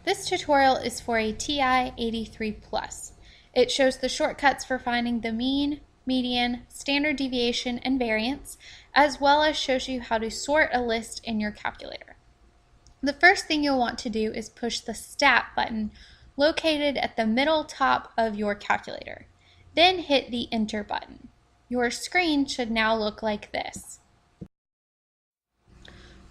This tutorial is for a TI 83 Plus. It shows the shortcuts for finding the mean, median, standard deviation, and variance, as well as shows you how to sort a list in your calculator. The first thing you'll want to do is push the Stat button located at the middle top of your calculator. Then hit the Enter button. Your screen should now look like this.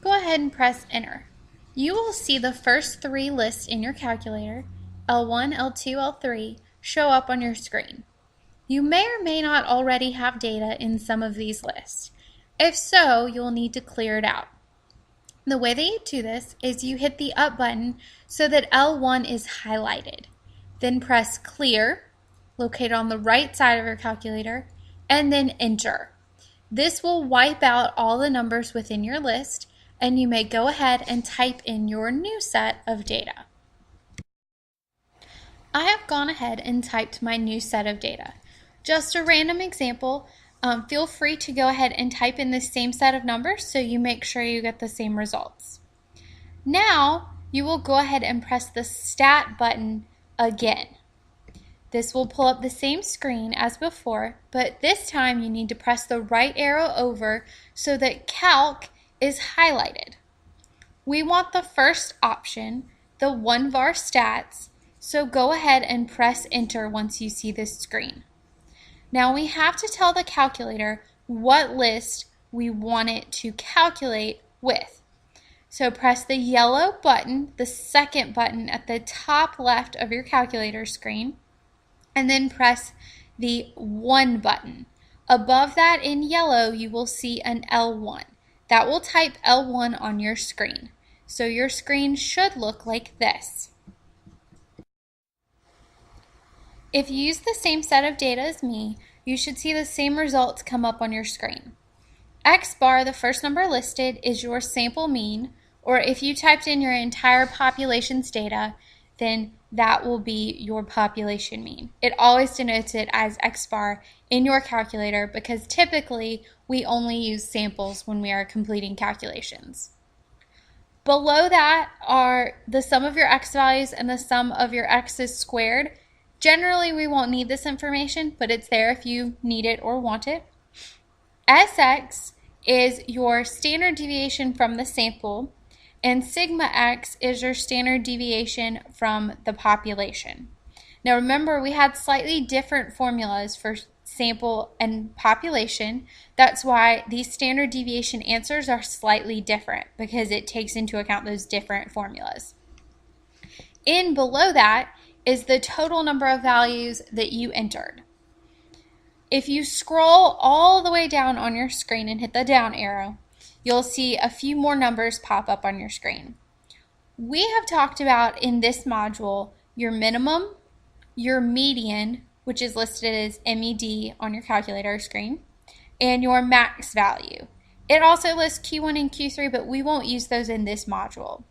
Go ahead and press Enter. You will see the first three lists in your calculator, L1, L2, L3, show up on your screen. You may or may not already have data in some of these lists. If so, you'll need to clear it out. The way that you do this is you hit the Up button so that L1 is highlighted. Then press Clear, located on the right side of your calculator, and then Enter. This will wipe out all the numbers within your list, and you may go ahead and type in your new set of data. I have gone ahead and typed my new set of data. Just a random example, feel free to go ahead and type in the same set of numbers so you make sure you get the same results. Now you will go ahead and press the Stat button again. This will pull up the same screen as before, but this time you need to press the right arrow over so that Calc is highlighted. We want the first option, the 1 var stats, so go ahead and press Enter once you see this screen. Now we have to tell the calculator what list we want it to calculate with. So press the yellow button, the second button at the top left of your calculator screen, and then press the 1 button. Above that in yellow you will see an L1. That will type L1 on your screen. So your screen should look like this. If you use the same set of data as me, you should see the same results come up on your screen. X bar, the first number listed, is your sample mean, or if you typed in your entire population's data, then that will be your population mean. It always denotes it as X bar in your calculator because typically we only use samples when we are completing calculations. Below that are the sum of your X values and the sum of your X's squared. Generally we won't need this information, but it's there if you need it or want it. SX is your standard deviation from the sample, and sigma x is your standard deviation from the population. Now remember, we had slightly different formulas for sample and population. That's why these standard deviation answers are slightly different, because it takes into account those different formulas. In below that is the total number of values that you entered. If you scroll all the way down on your screen and hit the down arrow, you'll see a few more numbers pop up on your screen. We have talked about in this module your minimum, your median, which is listed as MED on your calculator screen, and your max value. It also lists Q1 and Q3, but we won't use those in this module.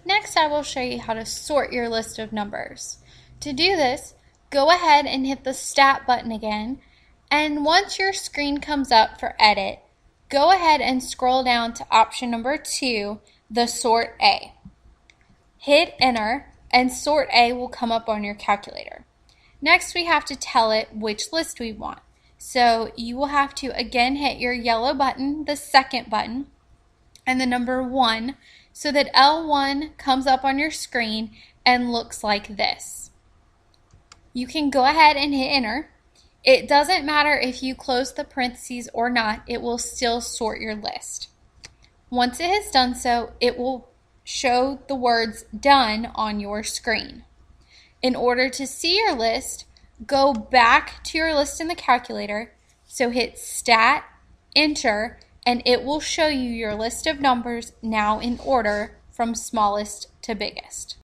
Next, I will show you how to sort your list of numbers. To do this, go ahead and hit the Stat button again, and once your screen comes up for edit, go ahead and scroll down to option number 2, the Sort A. Hit Enter, and Sort A will come up on your calculator. Next, we have to tell it which list we want. So you will have to again hit your yellow button, the second button, and the number 1, so that L1 comes up on your screen and looks like this. You can go ahead and hit Enter. It doesn't matter if you close the parentheses or not, it will still sort your list. Once it has done so, it will show the words Done on your screen. In order to see your list, go back to your list in the calculator, so hit Stat, Enter, and it will show you your list of numbers now in order from smallest to biggest.